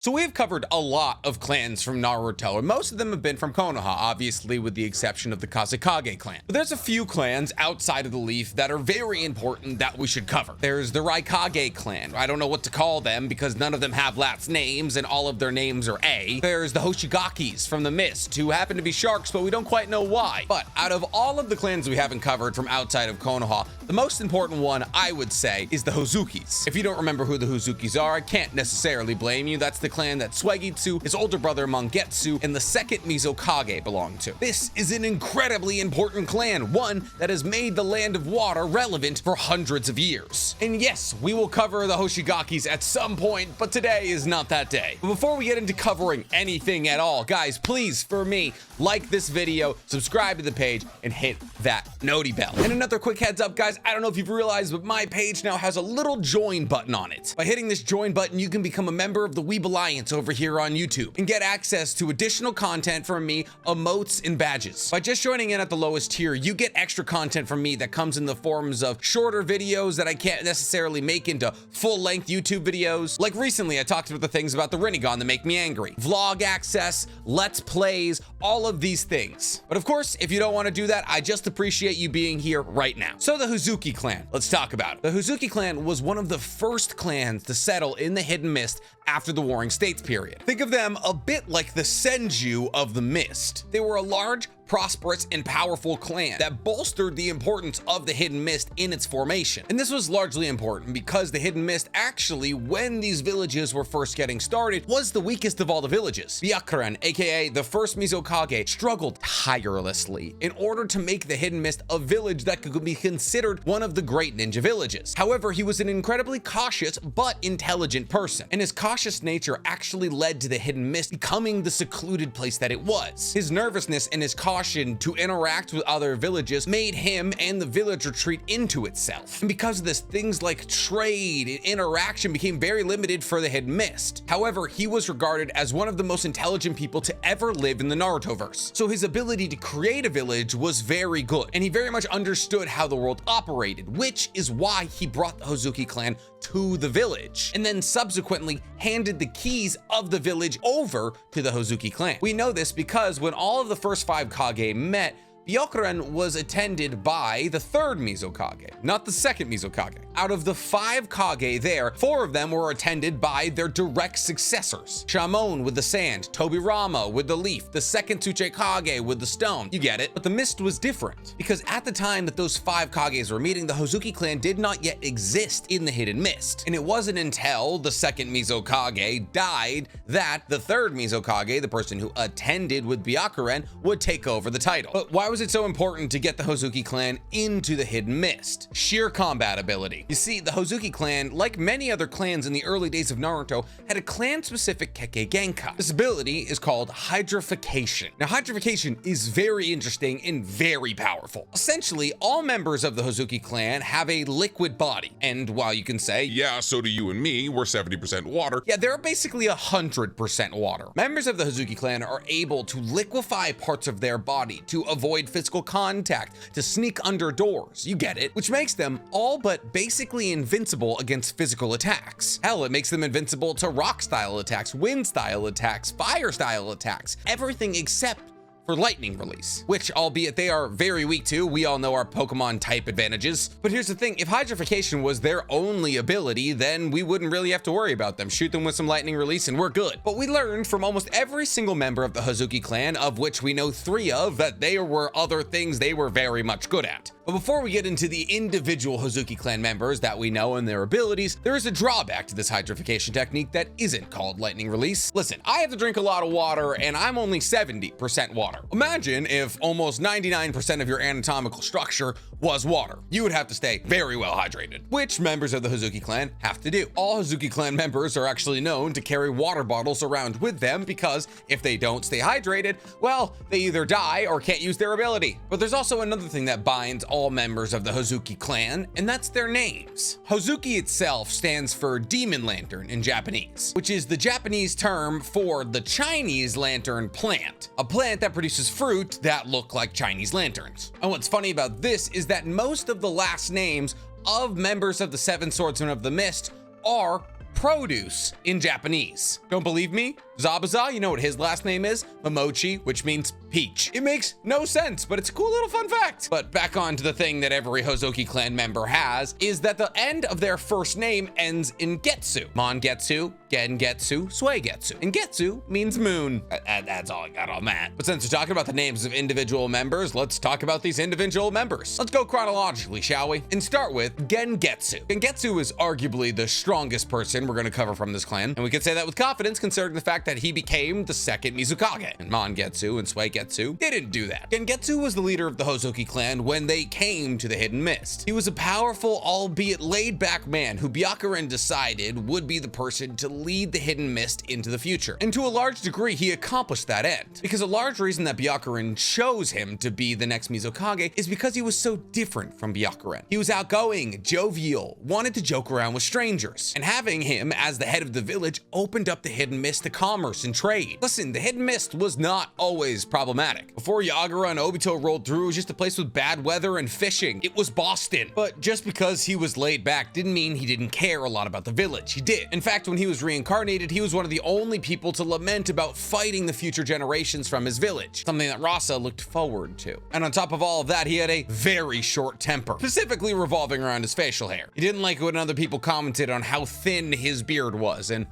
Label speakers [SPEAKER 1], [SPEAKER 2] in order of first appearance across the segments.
[SPEAKER 1] So we've covered a lot of clans from Naruto, and most of them have been from Konoha, obviously with the exception of the Kazekage clan. But there's a few clans outside of the Leaf that are very important that we should cover. There's the Raikage clan. I don't know what to call them because none of them have last names and all of their names are A. There's the Hoshigakis from the Mist, who happen to be sharks, but we don't quite know why. But out of all of the clans we haven't covered from outside of Konoha, the most important one, I would say, is the Hozukis. If you don't remember who the Hozukis are, I can't necessarily blame you. That's the clan that Suigetsu, his older brother Mangetsu, and the second Mizukage belong to. This is an incredibly important clan, one that has made the Land of Water relevant for hundreds of years. And yes, we will cover the Hoshigakis at some point, but today is not that day. But before we get into covering anything at all, guys, please, for me, like this video, subscribe to the page, and hit that noti bell. And another quick heads up, guys, I don't know if you've realized, but my page now has a little join button on it. By hitting this join button, you can become a member of the Weeb Alliance over here on YouTube and get access to additional content from me, emotes, and badges. By just joining in at the lowest tier, you get extra content from me that comes in the forms of shorter videos that I can't necessarily make into full-length YouTube videos. Like recently, I talked about the things about the Rinnegan that make me angry. Vlog access, let's plays, all of these things. But of course, if you don't want to do that, I just appreciate you being here right now. So the Hozuki clan, let's talk about it. The Hozuki clan was one of the first clans to settle in the Hidden Mist after the Warring States period. Think of them a bit like the Senju of the Mist. They were a large, prosperous, and powerful clan that bolstered the importance of the Hidden Mist in its formation. And this was largely important because the Hidden Mist actually, when these villages were first getting started, was the weakest of all the villages. Byakuren, aka the first Mizukage, struggled tirelessly in order to make the Hidden Mist a village that could be considered one of the great ninja villages. However, he was an incredibly cautious but intelligent person, and his cautious nature actually led to the Hidden Mist becoming the secluded place that it was. His nervousness and his caution to interact with other villages made him and the village retreat into itself. And because of this, things like trade and interaction became very limited for the Hidden Mist. However, he was regarded as one of the most intelligent people to ever live in the Narutoverse. So his ability to create a village was very good, and he very much understood how the world operated, which is why he brought the Hozuki clan to the village, and then subsequently handed the keys of the village over to the Hozuki clan. We know this because when all of the first 5 Kage met, Byakuren was attended by the third Mizukage, not the second Mizukage. Out of the 5 Kage there, 4 of them were attended by their direct successors. Shamon with the sand, Tobirama with the leaf, the second Tsuchikage with the stone. You get it. But the Mist was different because at the time that those 5 Kages were meeting, the Hozuki clan did not yet exist in the Hidden Mist. And it wasn't until the second Mizukage died that the third Mizukage, the person who attended with Byakuren, would take over the title. But why was it so important to get the Hozuki clan into the Hidden Mist? Sheer combat ability. You see, the Hozuki clan, like many other clans in the early days of Naruto, had a clan-specific Kekkei Genkai. This ability is called hydrification. Now, hydrification is very interesting and very powerful. Essentially, all members of the Hozuki clan have a liquid body. And while you can say,
[SPEAKER 2] yeah, so do you and me, we're 70% water.
[SPEAKER 1] yeah, they're basically 100% water. Members of the Hozuki clan are able to liquefy parts of their body to avoid physical contact, to sneak under doors, you get it, which makes them all but basically invincible against physical attacks. Hell, it makes them invincible to rock style attacks, wind style attacks, fire style attacks, everything except for lightning release, which, albeit they are very weak to, we all know our Pokemon type advantages. But here's the thing, if hydrification was their only ability, then we wouldn't really have to worry about them. Shoot them with some lightning release and we're good. But we learned from almost every single member of the Hozuki clan, of which we know 3 of, that there were other things they were very much good at. But before we get into the individual Hozuki clan members that we know and their abilities, there is a drawback to this hydrification technique that isn't called lightning release. Listen, I have to drink a lot of water and I'm only 70% water. Imagine if almost 99% of your anatomical structure was water. You would have to stay very well hydrated, which members of the Hozuki clan have to do. All Hozuki clan members are actually known to carry water bottles around with them because if they don't stay hydrated, well, they either die or can't use their ability. But there's also another thing that binds all members of the Hozuki clan, and that's their names. Hozuki itself stands for Demon Lantern in Japanese, which is the Japanese term for the Chinese lantern plant, a plant that produces fruit that look like Chinese lanterns. And what's funny about this is that most of the last names of members of the Seven Swordsmen of the Mist are produce in Japanese. Don't believe me? Zabuza, you know what his last name is? Momochi, which means peach. It makes no sense, but it's a cool little fun fact. But back on to the thing that every Hozuki clan member has, is that the end of their first name ends in Getsu. Mangetsu, Gengetsu, Suigetsu. And Getsu means moon. That's all I got on that. But since we're talking about the names of individual members, let's talk about these individual members. Let's go chronologically, shall we? And start with Gengetsu. Gengetsu is arguably the strongest person we're gonna cover from this clan, and we can say that with confidence considering the fact that he became the second Mizukage. And Mangetsu and Suigetsu didn't do that. Gengetsu was the leader of the Hozuki clan when they came to the Hidden Mist. He was a powerful, albeit laid-back man who Byakuren decided would be the person to lead the Hidden Mist into the future. And to a large degree, he accomplished that end. Because a large reason that Byakuren chose him to be the next Mizukage is because he was so different from Byakuren. He was outgoing, jovial, wanted to joke around with strangers. And having him as the head of the village opened up the Hidden Mist to commerce and trade. Listen, the Hidden Mist was not always problematic. Before Yagura and Obito rolled through, it was just a place with bad weather and fishing. It was Boston. But just because he was laid back didn't mean he didn't care a lot about the village. He did. In fact, when he was reincarnated, he was one of the only people to lament about fighting the future generations from his village, something that Rasa looked forward to. And on top of all of that, he had a very short temper, specifically revolving around his facial hair. He didn't like when other people commented on how thin his beard was, and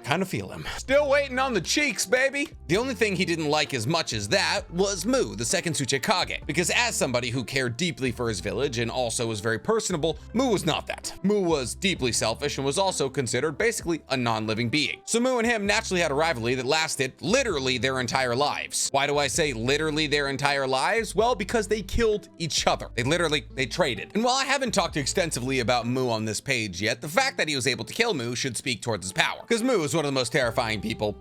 [SPEAKER 1] kind of feel him. Still waiting on the cheeks, baby. The only thing he didn't like as much as that was Mu, the second Suigetsu, because as somebody who cared deeply for his village and also was very personable, Mu was not that. Mu was deeply selfish and was also considered basically a non-living being. So Mu and him naturally had a rivalry that lasted literally their entire lives. Why do I say literally their entire lives? Well, because they killed each other. They traded. And while I haven't talked extensively about Mu on this page yet, the fact that he was able to kill Mu should speak towards his power, because Mu is one of the most terrifying people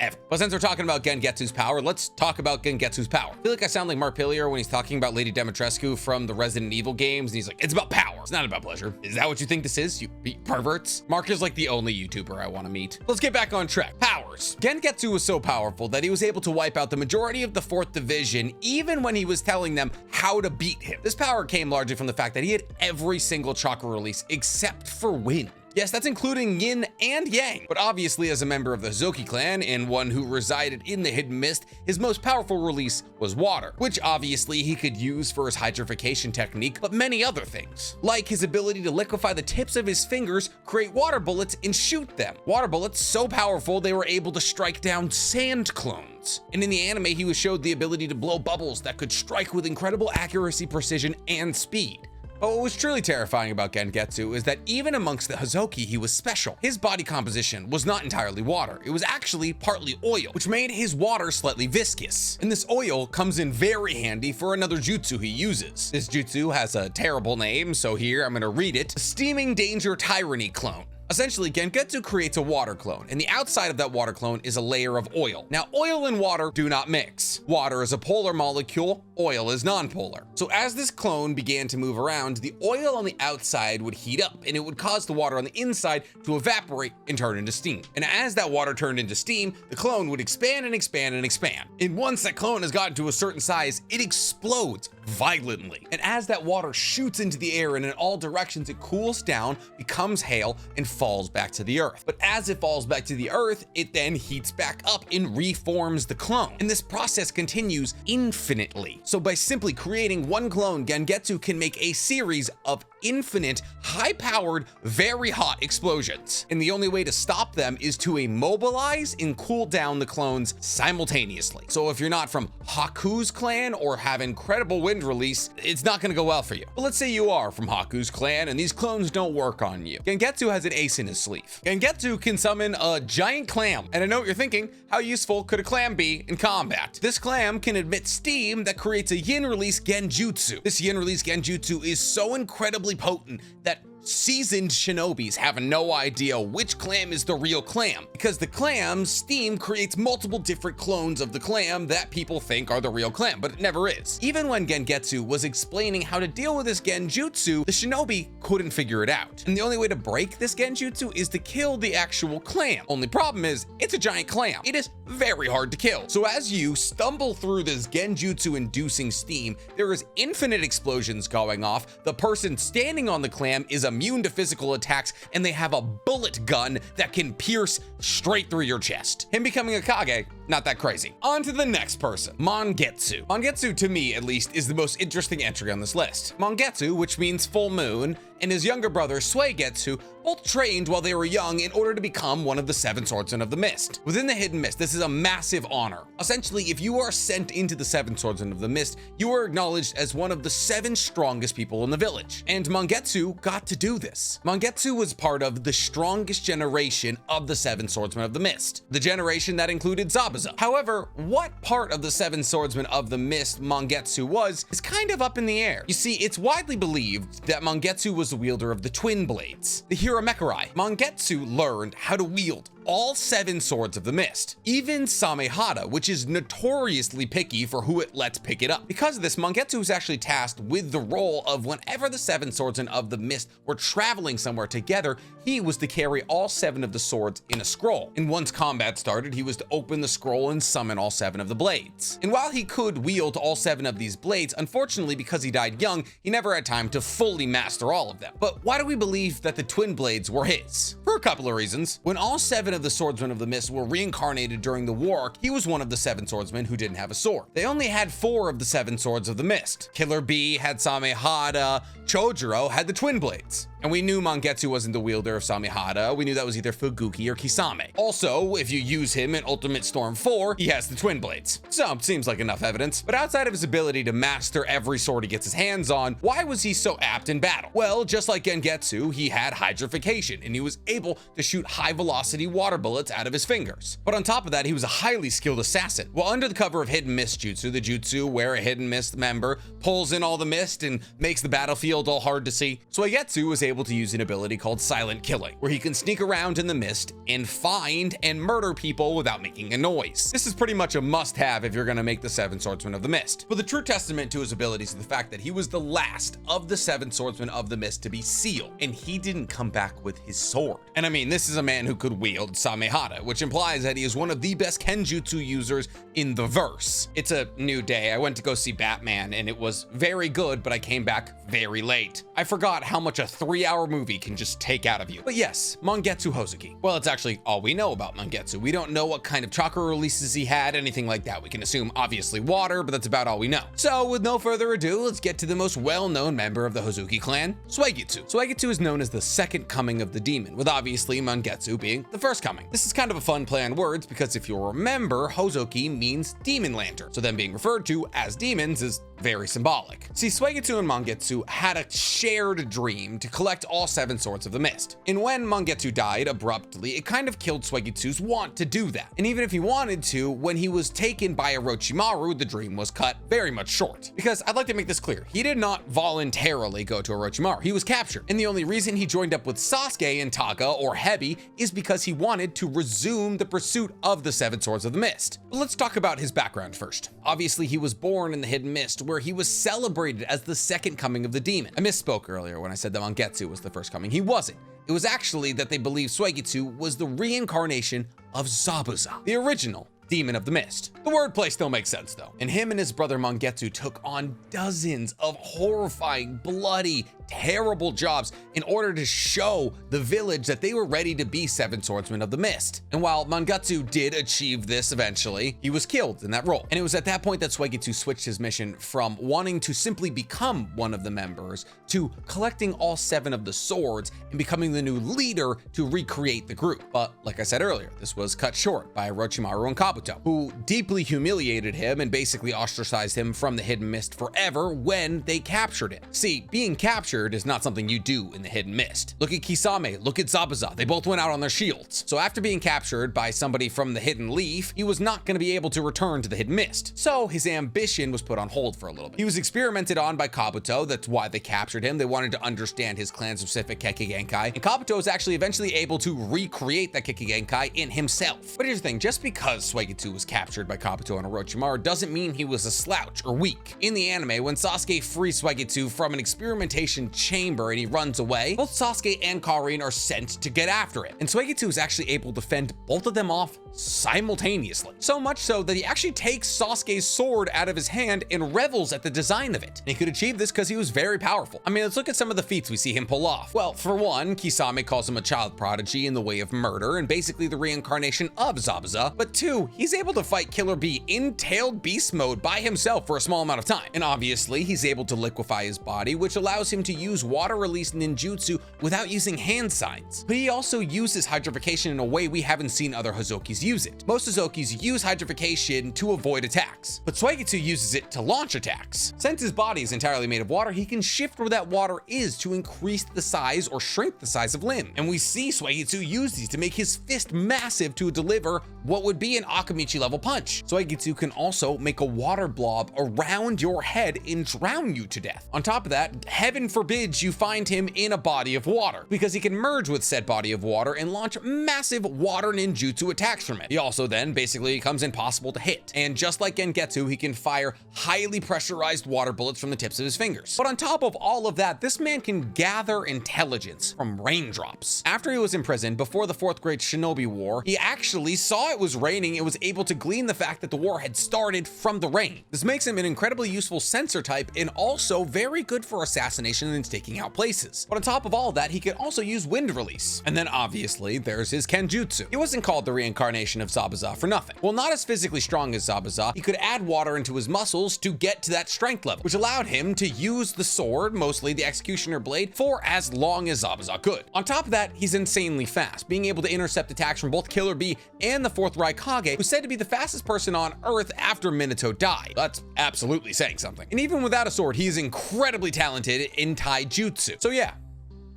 [SPEAKER 1] ever. But since we're talking about Gengetsu's power, let's talk about Gengetsu's power. I feel like I sound like Mark Pillier when he's talking about Lady Dimitrescu from the Resident Evil games, and he's like, it's about power. It's not about pleasure. Is that what you think this is, you perverts? Mark is like the only YouTuber I want to meet. Let's get back on track. Powers. Gengetsu was so powerful that he was able to wipe out the majority of the 4th Division, even when he was telling them how to beat him. This power came largely from the fact that he had every single chakra release except for wind. Yes, that's including yin and yang. But obviously, as a member of the Hozuki clan and one who resided in the Hidden Mist, his most powerful release was water, which obviously he could use for his hydrification technique, but many other things, like his ability to liquefy the tips of his fingers, create water bullets, and shoot them. Water bullets so powerful they were able to strike down sand clones. And in the anime, he was showed the ability to blow bubbles that could strike with incredible accuracy, precision, and speed. But what was truly terrifying about Gengetsu is that even amongst the Hozuki, he was special. His body composition was not entirely water. It was actually partly oil, which made his water slightly viscous. And this oil comes in very handy for another jutsu he uses. This jutsu has a terrible name, so here I'm gonna read it. Steaming Danger Tyranny Clone. Essentially, Gengetsu creates a water clone, and the outside of that water clone is a layer of oil. Now, oil and water do not mix. Water is a polar molecule, oil is nonpolar. So as this clone began to move around, the oil on the outside would heat up, and it would cause the water on the inside to evaporate and turn into steam. And as that water turned into steam, the clone would expand and expand and expand. And once that clone has gotten to a certain size, it explodes violently. And as that water shoots into the air and in all directions, it cools down, becomes hail, and falls back to the earth. But as it falls back to the earth, it then heats back up and reforms the clone. And this process continues infinitely. So by simply creating one clone, Gengetsu can make a series of infinite, high-powered, very hot explosions. And the only way to stop them is to immobilize and cool down the clones simultaneously. So if you're not from Haku's clan or have incredible wind release, it's not gonna go well for you. But let's say you are from Haku's clan and these clones don't work on you. Gengetsu has an ace in his sleeve. Gengetsu can summon a giant clam. And I know what you're thinking, how useful could a clam be in combat? This clam can emit steam that creates a yin release Genjutsu. This yin release Genjutsu is so incredibly potent that seasoned shinobis have no idea which clam is the real clam, because the clam's steam creates multiple different clones of the clam that people think are the real clam, but it never is. Even when Gengetsu was explaining how to deal with this Genjutsu, the shinobi couldn't figure it out. And the only way to break this Genjutsu is to kill the actual clam. Only problem is, it's a giant clam. It is very hard to kill. So as you stumble through this Genjutsu inducing steam, there is infinite explosions going off. The person standing on the clam is immune to physical attacks, and they have a bullet gun that can pierce straight through your chest. Him becoming a Kage, not that crazy. On to the next person, Mangetsu. Mangetsu, to me at least, is the most interesting entry on this list. Mangetsu, which means full moon, and his younger brother Suigetsu both trained while they were young in order to become one of the 7 Swordsmen of the Mist. Within the Hidden Mist, this is a massive honor. Essentially, if you are sent into the 7 Swordsmen of the Mist, you are acknowledged as one of the 7 strongest people in the village. And Mangetsu got to do this. Mangetsu was part of the strongest generation of the 7 Swordsmen of the Mist, the generation that included Zabuza. However, what part of the 7 Swordsmen of the Mist Mangetsu was is kind of up in the air. You see, it's widely believed that Mangetsu was the wielder of the twin blades, the Hiramekirai. Mangetsu learned how to wield all 7 swords of the mist, even Samehada, which is notoriously picky for who it lets pick it up. Because of this, Mangetsu was actually tasked with the role of whenever the 7 swordsmen of the mist were traveling somewhere together, he was to carry all 7 of the swords in a scroll. And once combat started, he was to open the scroll and summon all 7 of the blades. And while he could wield all 7 of these blades, unfortunately, because he died young, he never had time to fully master all of them. But why do we believe that the twin blades were his? For a couple of reasons. When all 7 of the swordsmen of the mist were reincarnated during the war, he was one of the 7 swordsmen who didn't have a sword. They only had 4 of the 7 swords of the mist. Killer Bee had Samehada, Chojuro had the twin blades. And we knew Mangetsu wasn't the wielder of Samehada. We knew that was either Fuguki or Kisame. Also, if you use him in Ultimate Storm 4, he has the twin blades. So, seems like enough evidence. But outside of his ability to master every sword he gets his hands on, why was he so apt in battle? Well, just like Gengetsu, he had hydrification, and he was able to shoot high-velocity water bullets out of his fingers. But on top of that, he was a highly skilled assassin. While under the cover of Hidden Mist Jutsu, the jutsu where a Hidden Mist member pulls in all the mist and makes the battlefield all hard to see, Suigetsu was able to use an ability called Silent Killing, where he can sneak around in the mist and find and murder people without making a noise. This is pretty much a must-have if you're going to make the 7 Swordsmen of the Mist. But the true testament to his abilities is the fact that he was the last of the 7 Swordsmen of the Mist to be sealed, and he didn't come back with his sword. And I mean, this is a man who could wield Samehada, which implies that he is one of the best Kenjutsu users in the verse. It's a new day. I went to go see Batman, and it was very good, but I came back very late. I forgot how much a 3-hour movie can just take out of you. But yes, Mangetsu Hozuki. Well, it's actually all we know about Mangetsu. We don't know what kind of chakra releases he had, anything like that. We can assume obviously water, but that's about all we know. So with no further ado, let's get to the most well-known member of the Hozuki clan, Suigetsu. Suigetsu is known as the second coming of the demon, with obviously Mangetsu being the first coming. This is kind of a fun play on words because if you'll remember, Hozuki means demon lantern, so them being referred to as demons is very symbolic. See, Suigetsu and Mangetsu had a shared dream to collect all 7 swords of the mist. And when Mangetsu died abruptly, it kind of killed Suigetsu's want to do that. And even if he wanted to, when he was taken by Orochimaru, the dream was cut very much short. Because I'd like to make this clear, he did not voluntarily go to Orochimaru. He was captured. And the only reason he joined up with Sasuke and Taka or Hebi is because he wanted to resume the pursuit of the 7 swords of the mist. But let's talk about his background first. Obviously, he was born in the Hidden Mist, where he was celebrated as the second coming of the demon. I misspoke earlier when I said that Mangetsu was the first coming. He wasn't. It was actually that they believed Suigetsu was the reincarnation of Zabuza, the original demon of the mist. The wordplay still makes sense though. And him and his brother Mangetsu took on dozens of horrifying, bloody, terrible jobs in order to show the village that they were ready to be 7 Swordsmen of the Mist. And while Mangetsu did achieve this eventually, he was killed in that role. And it was at that point that Suigetsu switched his mission from wanting to simply become one of the members to collecting all 7 of the swords and becoming the new leader to recreate the group. But like I said earlier, this was cut short by Orochimaru and Kabuto, who deeply humiliated him and basically ostracized him from the Hidden Mist forever when they captured him. See, being captured is not something you do in the Hidden Mist. Look at Kisame, look at Zabuza, they both went out on their shields. So after being captured by somebody from the Hidden Leaf, he was not going to be able to return to the Hidden Mist. So his ambition was put on hold for a little bit. He was experimented on by Kabuto, that's why they captured him. They wanted to understand his clan-specific Kekkei, and Kabuto was actually eventually able to recreate that Kekkei in himself. But here's the thing, just because Suigetsu Suigetsu was captured by Kabuto and Orochimaru doesn't mean he was a slouch or weak. In the anime, when Sasuke frees Suigetsu from an experimentation chamber and he runs away, both Sasuke and Karin are sent to get after it. And Suigetsu is actually able to fend both of them off simultaneously. So much so that he actually takes Sasuke's sword out of his hand and revels at the design of it. And he could achieve this because he was very powerful. I mean, let's look at some of the feats we see him pull off. Well, for one, Kisame calls him a child prodigy in the way of murder and basically the reincarnation of Zabuza. But two, he's able to fight Killer Bee in tailed beast mode by himself for a small amount of time. And obviously, he's able to liquefy his body, which allows him to use water release ninjutsu without using hand signs. But he also uses hydrification in a way we haven't seen other Hozokis use it. Most Hozokis use hydrification to avoid attacks, but Suigetsu uses it to launch attacks. Since his body is entirely made of water, he can shift where that water is to increase the size or shrink the size of limb. And we see Suigetsu use these to make his fist massive to deliver what would be an Akamichi level punch. Suigetsu can also make a water blob around your head and drown you to death. On top of that, heaven forbids you find him in a body of water, because he can merge with said body of water and launch massive water ninjutsu attacks from it. He also then basically becomes impossible to hit. And just like Gengetsu, he can fire highly pressurized water bullets from the tips of his fingers. But on top of all of that, this man can gather intelligence from raindrops. After he was imprisoned before the 4th Great Shinobi War, he actually saw it was raining and was able to glean the fact that the war had started from the rain. This makes him an incredibly useful sensor type and also very good for assassination and taking out places. But on top of all that, he can also use wind release. And then obviously there's his Gengetsu. He wasn't called the reincarnation of Zabuza for nothing. While not as physically strong as Zabuza, he could add water into his muscles to get to that strength level, which allowed him to use the sword, mostly the Executioner Blade, for as long as Zabuza could. On top of that, he's insanely fast, being able to intercept attacks from both Killer Bee and the 4th Raikage, who's said to be the fastest person on Earth after Minato died. That's absolutely saying something. And even without a sword, he is incredibly talented in taijutsu. So yeah,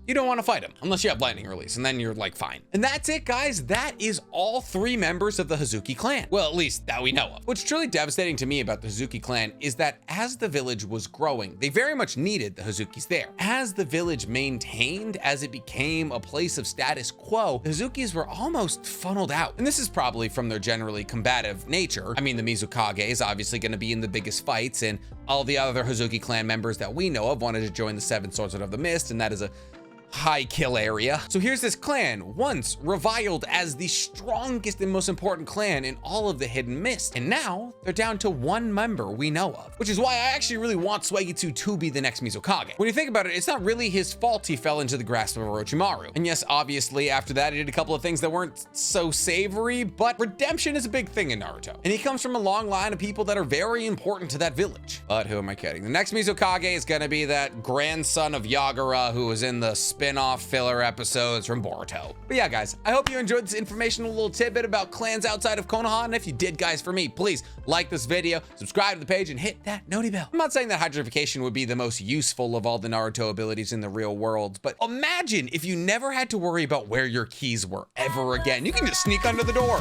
[SPEAKER 1] you don't want to fight him unless you have lightning release, and then you're like fine. And that's it, guys. That is all 3 members of the Hozuki clan. Well, at least that we know of. What's truly devastating to me about the Hozuki clan is that as the village was growing, they very much needed the Hozukis there. As the village maintained, as it became a place of status quo, the Hozukis were almost funneled out. And this is probably from their generally combative nature. I mean, the Mizukage is obviously going to be in the biggest fights, and all the other Hozuki clan members that we know of wanted to join the 7 Swordsmen of the Mist, and that is a high kill area. So here's this clan, once reviled as the strongest and most important clan in all of the Hidden Mist. And now they're down to 1 member we know of, which is why I actually really want Suigetsu to be the next Mizukage. When you think about it, it's not really his fault he fell into the grasp of Orochimaru. And yes, obviously after that, he did a couple of things that weren't so savory, but redemption is a big thing in Naruto. And he comes from a long line of people that are very important to that village. But who am I kidding? The next Mizukage is gonna be that grandson of Yagura who was in the spin-off filler episodes from Boruto. But yeah, guys, I hope you enjoyed this informational little tidbit about clans outside of Konoha. And if you did, guys, for me, please like this video, subscribe to the page, and hit that noti bell. I'm not saying that hydrification would be the most useful of all the Naruto abilities in the real world, but imagine if you never had to worry about where your keys were ever again. You can just sneak under the door.